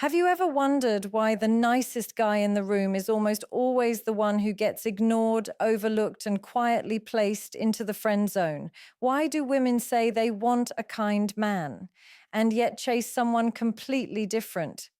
Have you ever wondered why the nicest guy in the room is almost always the one who gets ignored, overlooked, and quietly placed into the friend zone? Why do women say they want a kind man and yet chase someone completely different?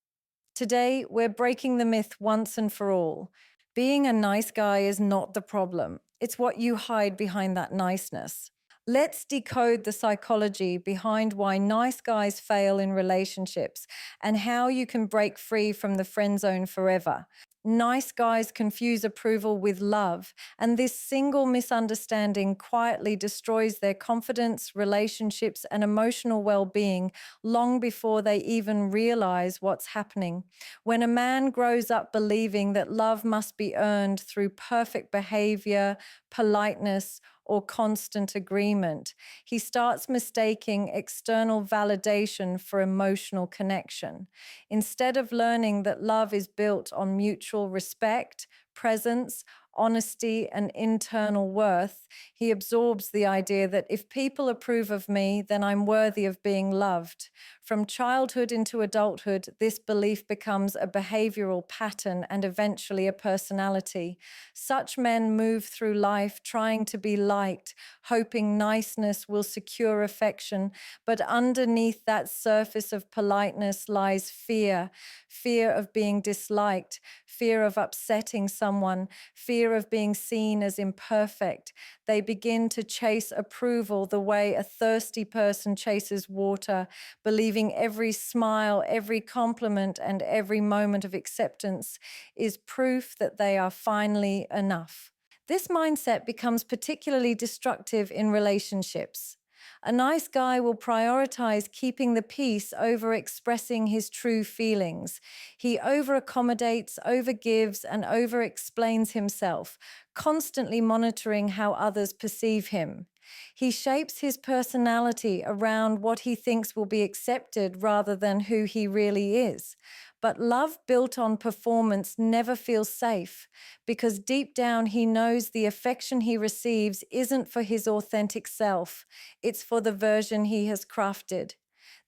Today, we're breaking the myth once and for all. Being a nice guy is not the problem, it's what you hide behind that niceness. Let's decode the psychology behind why nice guys fail in relationships and how you can break free from the friend zone forever. Nice guys confuse approval with love, and this single misunderstanding quietly destroys their confidence, relationships, and emotional well being long before they even realize what's happening. When a man grows up believing that love must be earned through perfect behavior, politeness, or constant agreement, he starts mistaking external validation for emotional connection. Instead of learning that love is built on mutual respect, presence, honesty, and internal worth, he absorbs the idea that if people approve of me, then I'm worthy of being loved. From childhood into adulthood, this belief becomes a behavioral pattern and eventually a personality. Such men move through life trying to be liked, hoping niceness will secure affection, but underneath that surface of politeness lies fear of being disliked, fear of upsetting someone, fear of being seen as imperfect. They begin to chase approval the way a thirsty person chases water, believing every smile, every compliment, and every moment of acceptance is proof that they are finally enough. This mindset becomes particularly destructive in relationships. A nice guy will prioritize keeping the peace over expressing his true feelings. He over-accommodates, overgives, and over-explains himself, constantly monitoring how others perceive him. He shapes his personality around what he thinks will be accepted rather than who he really is. But love built on performance never feels safe because deep down he knows the affection he receives isn't for his authentic self, it's for the version he has crafted.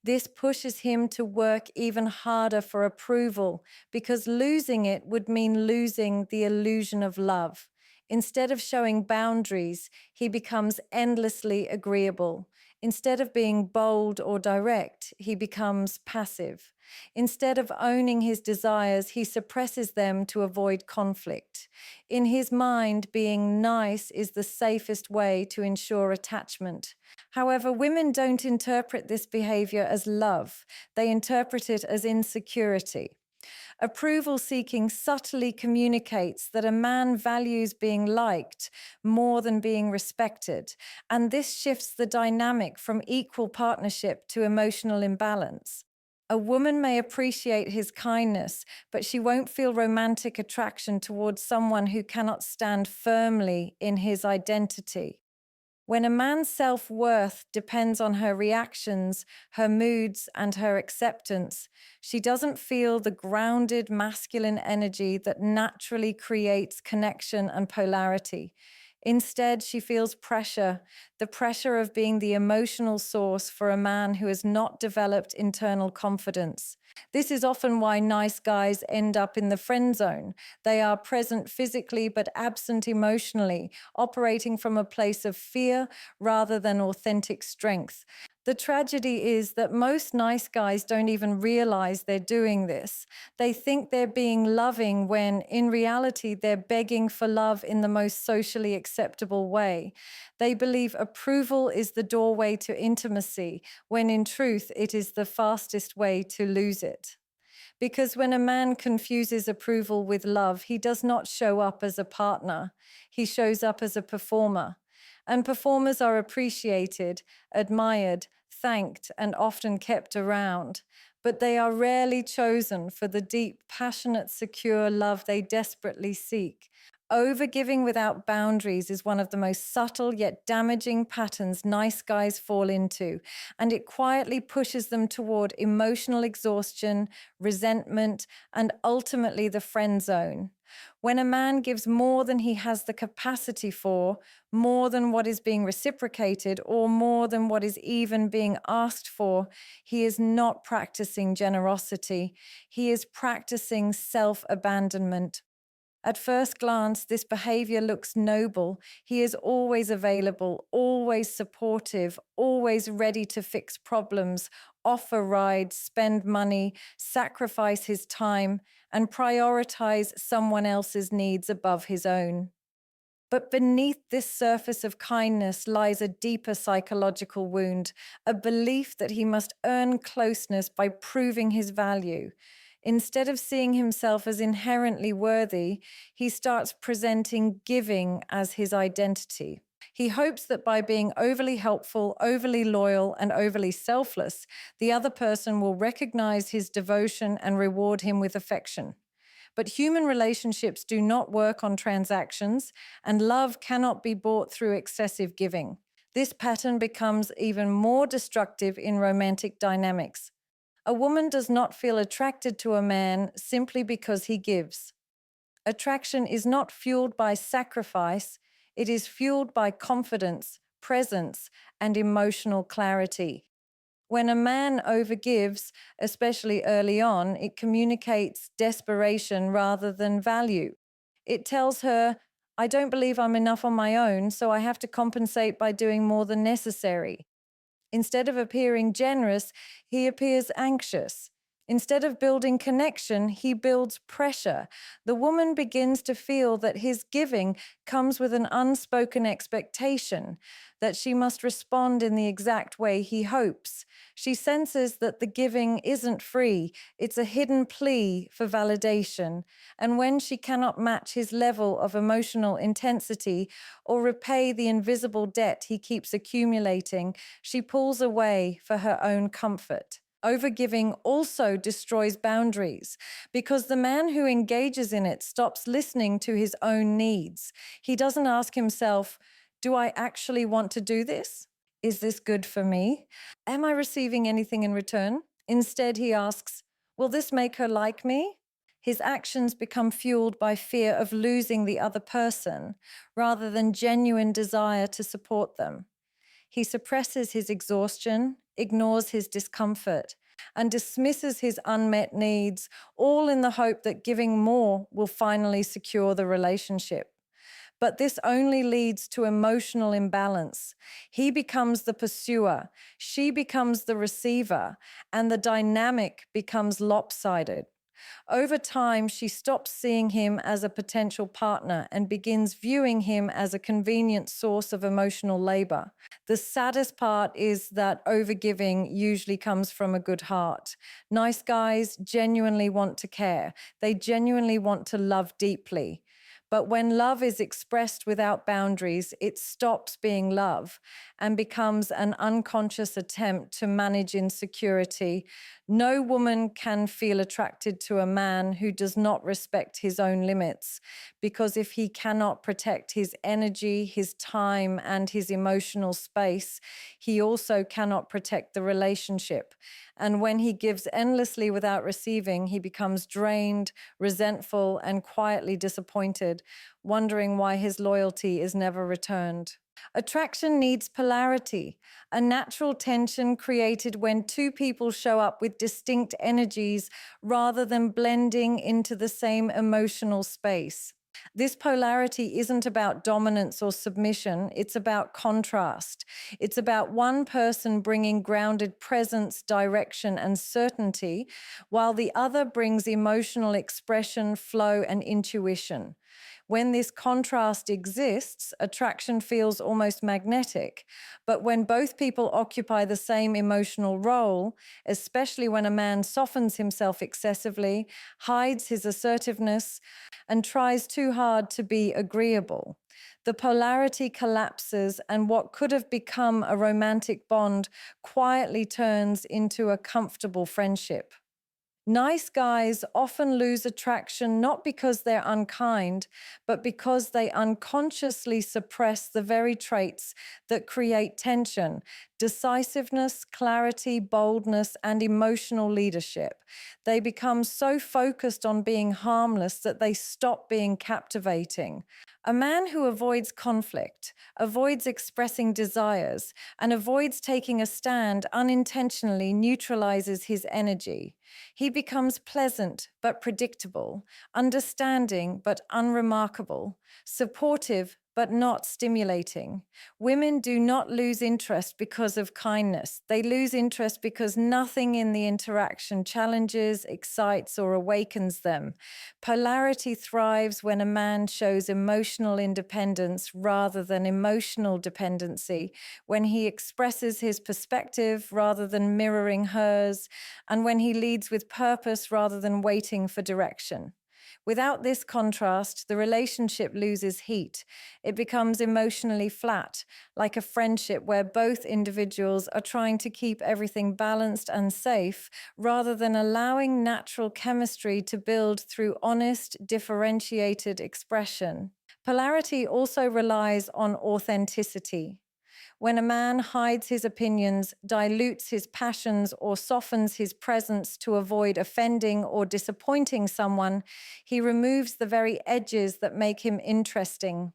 This pushes him to work even harder for approval because losing it would mean losing the illusion of love. Instead of showing boundaries, he becomes endlessly agreeable. Instead of being bold or direct, he becomes passive. Instead of owning his desires, he suppresses them to avoid conflict. In his mind, being nice is the safest way to ensure attachment. However, women don't interpret this behavior as love. They interpret it as insecurity. Approval seeking subtly communicates that a man values being liked more than being respected, and this shifts the dynamic from equal partnership to emotional imbalance. A woman may appreciate his kindness, but she won't feel romantic attraction towards someone who cannot stand firmly in his identity. When a man's self-worth depends on her reactions, her moods, and her acceptance, she doesn't feel the grounded masculine energy that naturally creates connection and polarity. Instead, she feels pressure, the pressure of being the emotional source for a man who has not developed internal confidence. This is often why nice guys end up in the friend zone. They are present physically but absent emotionally, operating from a place of fear rather than authentic strength. The tragedy is that most nice guys don't even realize they're doing this. They think they're being loving when, in reality, they're begging for love in the most socially acceptable way. They believe approval is the doorway to intimacy, when in truth, it is the fastest way to lose it. Because when a man confuses approval with love, he does not show up as a partner. He shows up as a performer. And performers are appreciated, admired, thanked, and often kept around. But they are rarely chosen for the deep, passionate, secure love they desperately seek. Overgiving without boundaries is one of the most subtle yet damaging patterns nice guys fall into, and it quietly pushes them toward emotional exhaustion, resentment, and ultimately the friend zone. When a man gives more than he has the capacity for, more than what is being reciprocated, or more than what is even being asked for, he is not practicing generosity. He is practicing self abandonment. At first glance, this behavior looks noble. He is always available, always supportive, always ready to fix problems, offer rides, spend money, sacrifice his time, and prioritize someone else's needs above his own. But beneath this surface of kindness lies a deeper psychological wound, a belief that he must earn closeness by proving his value. Instead of seeing himself as inherently worthy, he starts presenting giving as his identity. He hopes that by being overly helpful, overly loyal, and overly selfless, the other person will recognize his devotion and reward him with affection. But human relationships do not work on transactions, and love cannot be bought through excessive giving. This pattern becomes even more destructive in romantic dynamics. A woman does not feel attracted to a man simply because he gives. Attraction is not fueled by sacrifice, it is fueled by confidence, presence, and emotional clarity. When a man overgives, especially early on, it communicates desperation rather than value. It tells her, I don't believe I'm enough on my own, so I have to compensate by doing more than necessary. Instead of appearing generous, he appears anxious. Instead of building connection, he builds pressure. The woman begins to feel that his giving comes with an unspoken expectation, that she must respond in the exact way he hopes. She senses that the giving isn't free, it's a hidden plea for validation. And when she cannot match his level of emotional intensity or repay the invisible debt he keeps accumulating, she pulls away for her own comfort. Overgiving also destroys boundaries because the man who engages in it stops listening to his own needs. He doesn't ask himself, do I actually want to do this? Is this good for me? Am I receiving anything in return? Instead, he asks, will this make her like me? His actions become fueled by fear of losing the other person rather than genuine desire to support them. He suppresses his exhaustion, ignores his discomfort, and dismisses his unmet needs, all in the hope that giving more will finally secure the relationship. But this only leads to emotional imbalance. He becomes the pursuer, she becomes the receiver, and the dynamic becomes lopsided. Over time, she stops seeing him as a potential partner and begins viewing him as a convenient source of emotional labor. The saddest part is that overgiving usually comes from a good heart. Nice guys genuinely want to care, they genuinely want to love deeply. But when love is expressed without boundaries, it stops being love and becomes an unconscious attempt to manage insecurity. No woman can feel attracted to a man who does not respect his own limits, because if he cannot protect his energy, his time, and his emotional space, he also cannot protect the relationship. And when he gives endlessly without receiving, he becomes drained, resentful, and quietly disappointed, wondering why his loyalty is never returned. Attraction needs polarity, a natural tension created when two people show up with distinct energies rather than blending into the same emotional space. This polarity isn't about dominance or submission, it's about contrast. It's about one person bringing grounded presence, direction, and certainty, while the other brings emotional expression, flow, and intuition. When this contrast exists, attraction feels almost magnetic. But when both people occupy the same emotional role, especially when a man softens himself excessively, hides his assertiveness, and tries too hard to be agreeable, the polarity collapses, and what could have become a romantic bond quietly turns into a comfortable friendship. Nice guys often lose attraction not because they're unkind, but because they unconsciously suppress the very traits that create tension: decisiveness, clarity, boldness, and emotional leadership. They become so focused on being harmless that they stop being captivating. A man who avoids conflict, avoids expressing desires, and avoids taking a stand unintentionally neutralizes his energy. He becomes pleasant but predictable, understanding but unremarkable, supportive but not stimulating. Women do not lose interest because of kindness. They lose interest because nothing in the interaction challenges, excites, or awakens them. Polarity thrives when a man shows emotional independence rather than emotional dependency, when he expresses his perspective rather than mirroring hers, and when he leads with purpose rather than waiting for direction. Without this contrast, the relationship loses heat. It becomes emotionally flat, like a friendship where both individuals are trying to keep everything balanced and safe, rather than allowing natural chemistry to build through honest, differentiated expression. Polarity also relies on authenticity. When a man hides his opinions, dilutes his passions, or softens his presence to avoid offending or disappointing someone, he removes the very edges that make him interesting.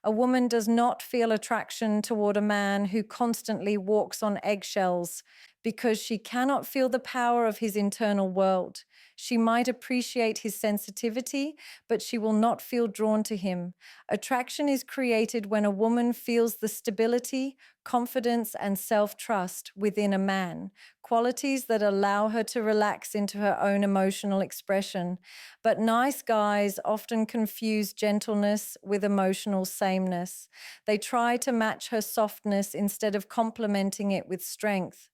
A woman does not feel attraction toward a man who constantly walks on eggshells because she cannot feel the power of his internal world. She might appreciate his sensitivity, but she will not feel drawn to him. Attraction is created when a woman feels the stability, confidence, and self-trust within a man, qualities that allow her to relax into her own emotional expression. But nice guys often confuse gentleness with emotional sameness. They try to match her softness instead of complementing it with strength.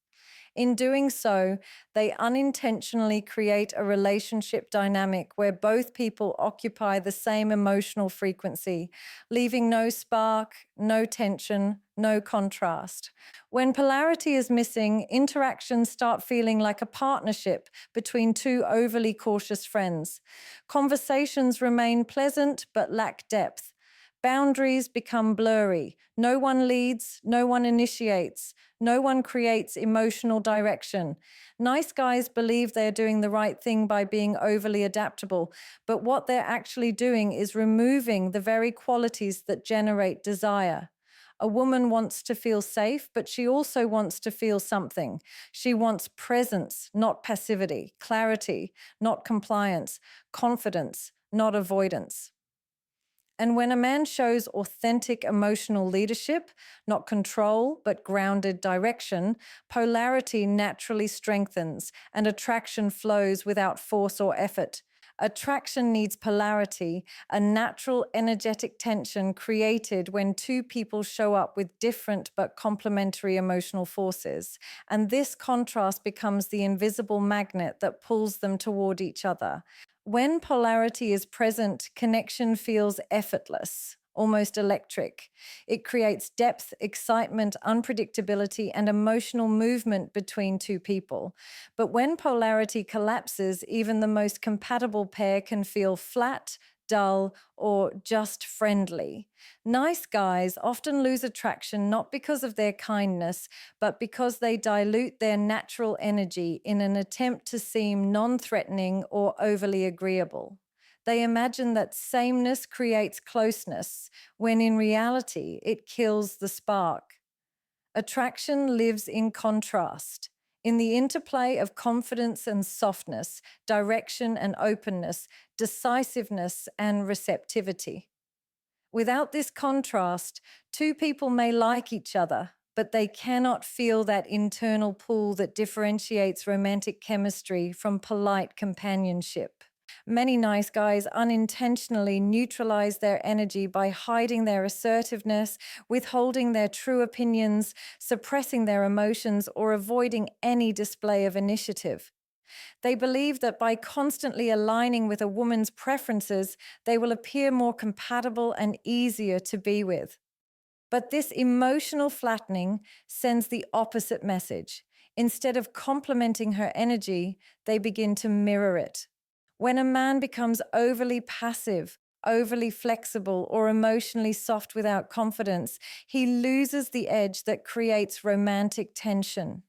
In doing so, they unintentionally create a relationship dynamic where both people occupy the same emotional frequency, leaving no spark, no tension, no contrast. When polarity is missing, interactions start feeling like a partnership between two overly cautious friends. Conversations remain pleasant but lack depth. Boundaries become blurry. No one leads, no one initiates, no one creates emotional direction. Nice guys believe they're doing the right thing by being overly adaptable, but what they're actually doing is removing the very qualities that generate desire. A woman wants to feel safe, but she also wants to feel something. She wants presence, not passivity, clarity, not compliance, confidence, not avoidance. And when a man shows authentic emotional leadership, not control, but grounded direction, polarity naturally strengthens and attraction flows without force or effort. Attraction needs polarity, a natural energetic tension created when two people show up with different but complementary emotional forces. And this contrast becomes the invisible magnet that pulls them toward each other. When polarity is present, connection feels effortless, almost electric. It creates depth, excitement, unpredictability, and emotional movement between two people. But when polarity collapses, even the most compatible pair can feel flat, dull, or just friendly. Nice guys often lose attraction not because of their kindness, but because they dilute their natural energy in an attempt to seem non-threatening or overly agreeable. They imagine that sameness creates closeness, when in reality, it kills the spark. Attraction lives in contrast, in the interplay of confidence and softness, direction and openness, decisiveness and receptivity. Without this contrast, two people may like each other, but they cannot feel that internal pull that differentiates romantic chemistry from polite companionship. Many nice guys unintentionally neutralize their energy by hiding their assertiveness, withholding their true opinions, suppressing their emotions, or avoiding any display of initiative. They believe that by constantly aligning with a woman's preferences, they will appear more compatible and easier to be with. But this emotional flattening sends the opposite message. Instead of complementing her energy, they begin to mirror it. When a man becomes overly passive, overly flexible, or emotionally soft without confidence, he loses the edge that creates romantic tension.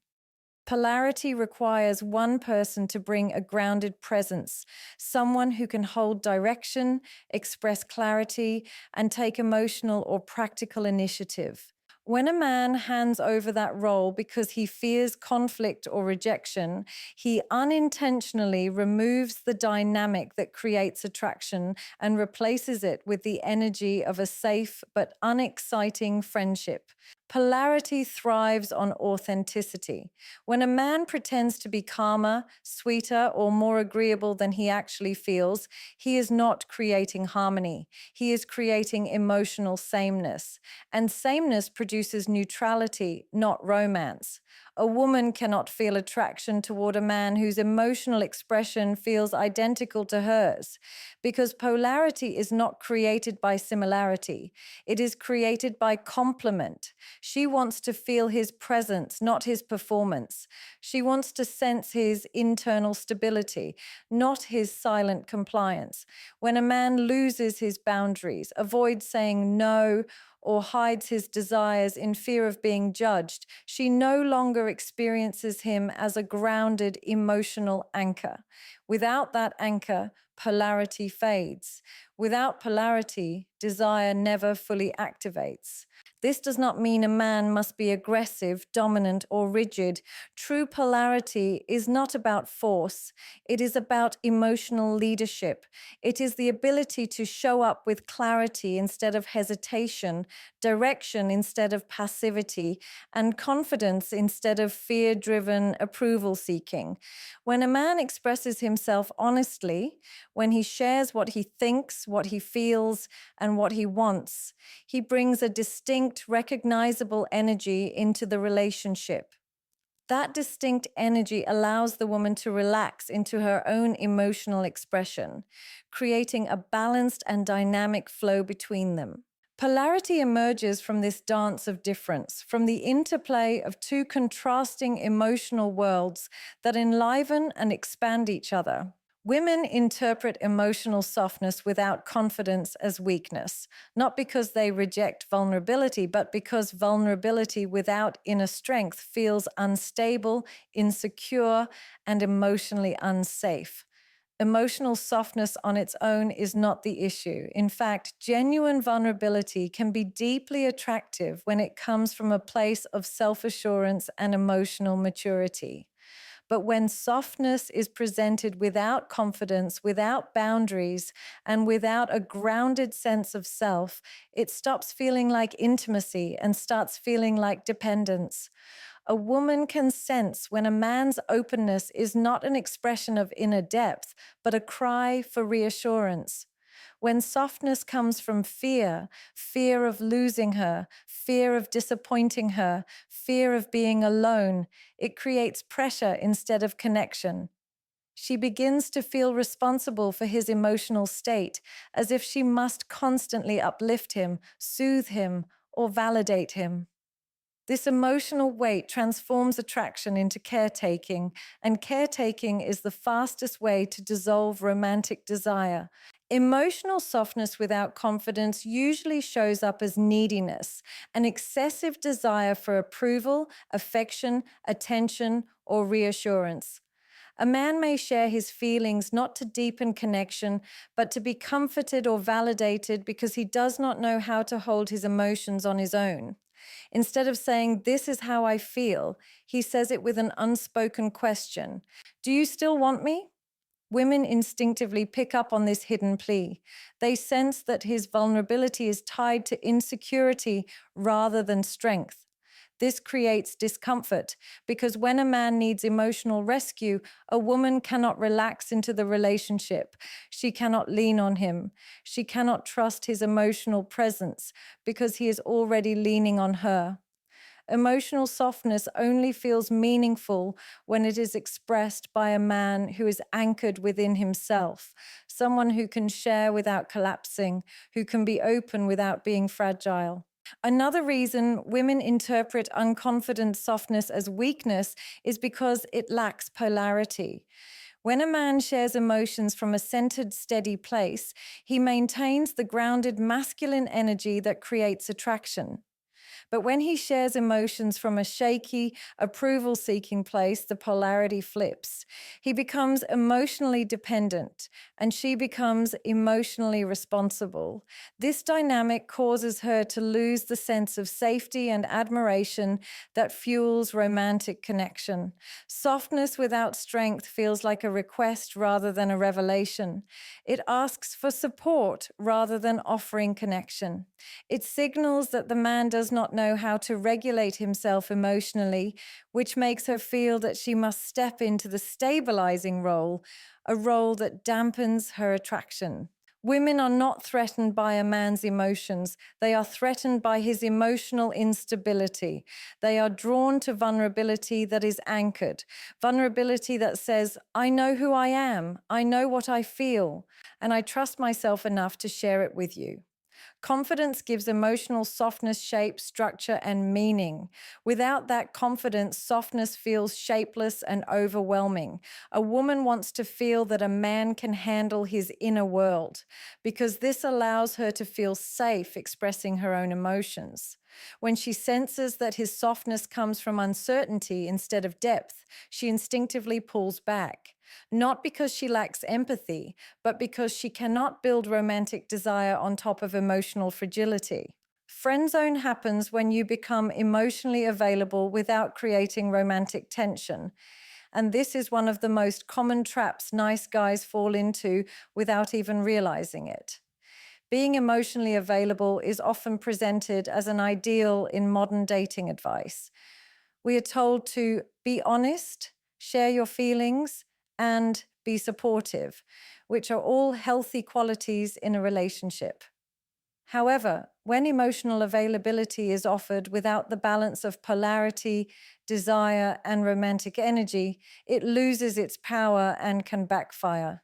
Polarity requires one person to bring a grounded presence, someone who can hold direction, express clarity, and take emotional or practical initiative. When a man hands over that role because he fears conflict or rejection, he unintentionally removes the dynamic that creates attraction and replaces it with the energy of a safe but unexciting friendship. Polarity thrives on authenticity. When a man pretends to be calmer, sweeter, or more agreeable than he actually feels, he is not creating harmony. He is creating emotional sameness. And sameness produces neutrality, not romance. A woman cannot feel attraction toward a man whose emotional expression feels identical to hers, because polarity is not created by similarity. It is created by complement. She wants to feel his presence, not his performance. She wants to sense his internal stability, not his silent compliance. When a man loses his boundaries, avoids saying no, or hides his desires in fear of being judged, she no longer experiences him as a grounded emotional anchor. Without that anchor, polarity fades. Without polarity, desire never fully activates. This does not mean a man must be aggressive, dominant, or rigid. True polarity is not about force. It is about emotional leadership. It is the ability to show up with clarity instead of hesitation, direction instead of passivity, and confidence instead of fear-driven approval seeking. When a man expresses himself honestly, when he shares what he thinks, what he feels, and what he wants, he brings a distinct, recognizable energy into the relationship. That distinct energy allows the woman to relax into her own emotional expression, creating a balanced and dynamic flow between them. Polarity emerges from this dance of difference, from the interplay of two contrasting emotional worlds that enliven and expand each other. Women interpret emotional softness without confidence as weakness, not because they reject vulnerability, but because vulnerability without inner strength feels unstable, insecure, and emotionally unsafe. Emotional softness on its own is not the issue. In fact, genuine vulnerability can be deeply attractive when it comes from a place of self-assurance and emotional maturity. But when softness is presented without confidence, without boundaries, and without a grounded sense of self, it stops feeling like intimacy and starts feeling like dependence. A woman can sense when a man's openness is not an expression of inner depth, but a cry for reassurance. When softness comes from fear, fear of losing her, fear of disappointing her, fear of being alone, it creates pressure instead of connection. She begins to feel responsible for his emotional state, as if she must constantly uplift him, soothe him, or validate him. This emotional weight transforms attraction into caretaking, and caretaking is the fastest way to dissolve romantic desire. Emotional softness without confidence usually shows up as neediness, an excessive desire for approval, affection, attention, or reassurance. A man may share his feelings not to deepen connection, but to be comforted or validated because he does not know how to hold his emotions on his own. Instead of saying, "This is how I feel," he says it with an unspoken question. "Do you still want me?" Women instinctively pick up on this hidden plea. They sense that his vulnerability is tied to insecurity rather than strength. This creates discomfort because when a man needs emotional rescue, a woman cannot relax into the relationship. She cannot lean on him. She cannot trust his emotional presence because he is already leaning on her. Emotional softness only feels meaningful when it is expressed by a man who is anchored within himself, someone who can share without collapsing, who can be open without being fragile. Another reason women interpret unconfident softness as weakness is because it lacks polarity. When a man shares emotions from a centered, steady place, he maintains the grounded masculine energy that creates attraction. But when he shares emotions from a shaky, approval seeking place, the polarity flips. He becomes emotionally dependent, and she becomes emotionally responsible. This dynamic causes her to lose the sense of safety and admiration that fuels romantic connection. Softness without strength feels like a request rather than a revelation. It asks for support rather than offering connection. It signals that the man does not know how to regulate himself emotionally, which makes her feel that she must step into the stabilizing role, a role that dampens her attraction. Women are not threatened by a man's emotions. They are threatened by his emotional instability. They are drawn to vulnerability that is anchored, vulnerability that says, I know who I am, I know what I feel, and I trust myself enough to share it with you. Confidence gives emotional softness shape, structure, and meaning. Without that confidence, softness feels shapeless and overwhelming. A woman wants to feel that a man can handle his inner world because this allows her to feel safe expressing her own emotions. When she senses that his softness comes from uncertainty instead of depth, she instinctively pulls back. Not because she lacks empathy, but because she cannot build romantic desire on top of emotional fragility. Friendzone happens when you become emotionally available without creating romantic tension. And this is one of the most common traps nice guys fall into without even realizing it. Being emotionally available is often presented as an ideal in modern dating advice. We are told to be honest, share your feelings, and be supportive, which are all healthy qualities in a relationship. However, when emotional availability is offered without the balance of polarity, desire, and romantic energy, it loses its power and can backfire.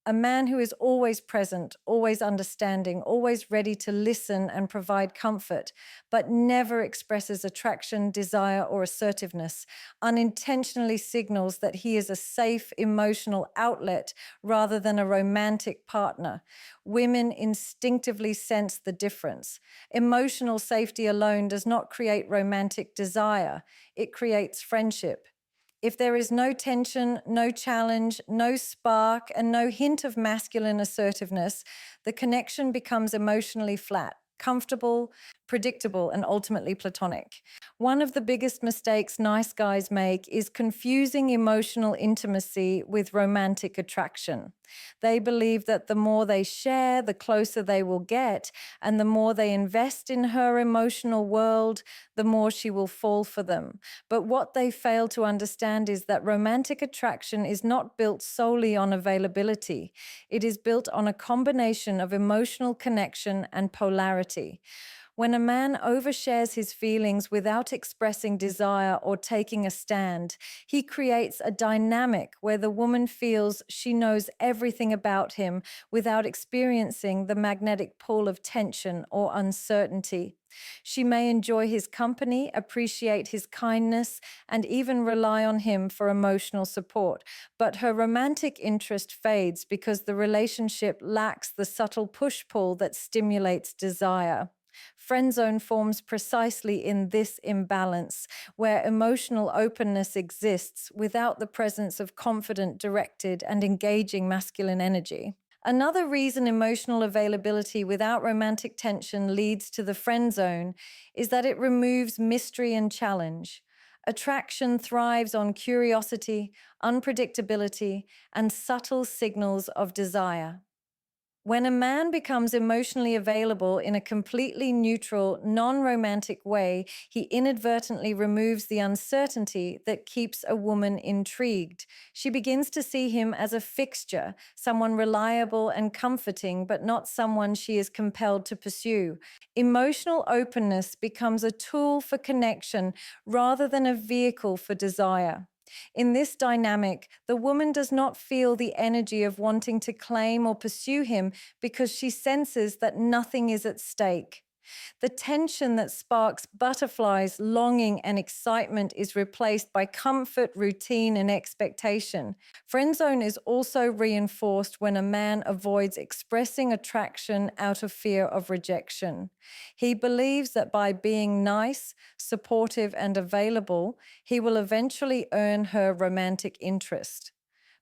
A man who is always present, always understanding, always ready to listen and provide comfort, but never expresses attraction, desire, or assertiveness, unintentionally signals that he is a safe emotional outlet rather than a romantic partner. Women instinctively sense the difference. Emotional safety alone does not create romantic desire, it creates friendship. If there is no tension, no challenge, no spark, and no hint of masculine assertiveness, the connection becomes emotionally flat, comfortable, predictable, and ultimately platonic. One of the biggest mistakes nice guys make is confusing emotional intimacy with romantic attraction. They believe that the more they share, the closer they will get, and the more they invest in her emotional world, the more she will fall for them. But what they fail to understand is that romantic attraction is not built solely on availability. It is built on a combination of emotional connection and polarity. When a man overshares his feelings without expressing desire or taking a stand, he creates a dynamic where the woman feels she knows everything about him without experiencing the magnetic pull of tension or uncertainty. She may enjoy his company, appreciate his kindness, and even rely on him for emotional support. But her romantic interest fades because the relationship lacks the subtle push-pull that stimulates desire. Friendzone forms precisely in this imbalance, where emotional openness exists without the presence of confident, directed, and engaging masculine energy. Another reason emotional availability without romantic tension leads to the friend zone is that it removes mystery and challenge. Attraction thrives on curiosity, unpredictability, and subtle signals of desire. When a man becomes emotionally available in a completely neutral, non-romantic way, he inadvertently removes the uncertainty that keeps a woman intrigued. She begins to see him as a fixture, someone reliable and comforting, but not someone she is compelled to pursue. Emotional openness becomes a tool for connection rather than a vehicle for desire. In this dynamic, the woman does not feel the energy of wanting to claim or pursue him because she senses that nothing is at stake. The tension that sparks butterflies, longing, and excitement is replaced by comfort, routine, and expectation. Friendzone is also reinforced when a man avoids expressing attraction out of fear of rejection. He believes that by being nice, supportive, and available, he will eventually earn her romantic interest.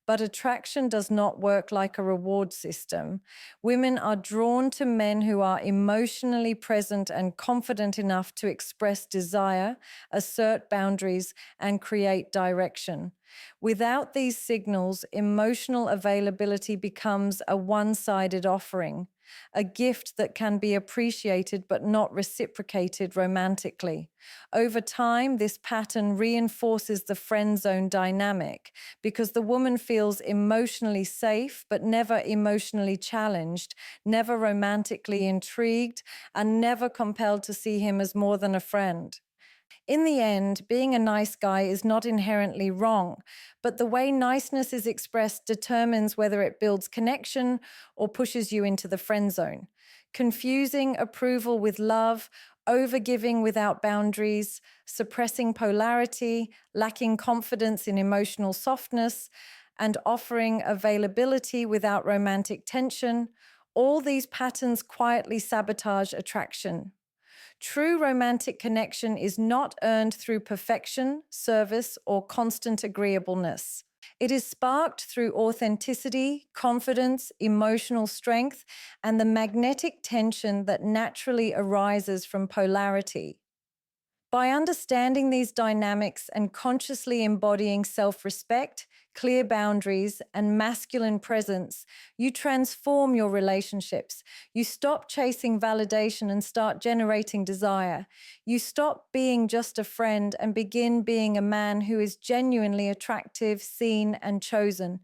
But attraction does not work like a reward system. Women are drawn to men who are emotionally present and confident enough to express desire, assert boundaries, and create direction. Without these signals, emotional availability becomes a one-sided offering, a gift that can be appreciated but not reciprocated romantically. Over time, this pattern reinforces the friend zone dynamic because the woman feels emotionally safe but never emotionally challenged, never romantically intrigued, and never compelled to see him as more than a friend. In the end, being a nice guy is not inherently wrong, but the way niceness is expressed determines whether it builds connection or pushes you into the friend zone. Confusing approval with love, overgiving without boundaries, suppressing polarity, lacking confidence in emotional softness, and offering availability without romantic tension, all these patterns quietly sabotage attraction. True romantic connection is not earned through perfection, service, or constant agreeableness. It is sparked through authenticity, confidence, emotional strength, and the magnetic tension that naturally arises from polarity. By understanding these dynamics and consciously embodying self-respect, clear boundaries, and masculine presence, you transform your relationships. You stop chasing validation and start generating desire. You stop being just a friend and begin being a man who is genuinely attractive, seen, and chosen.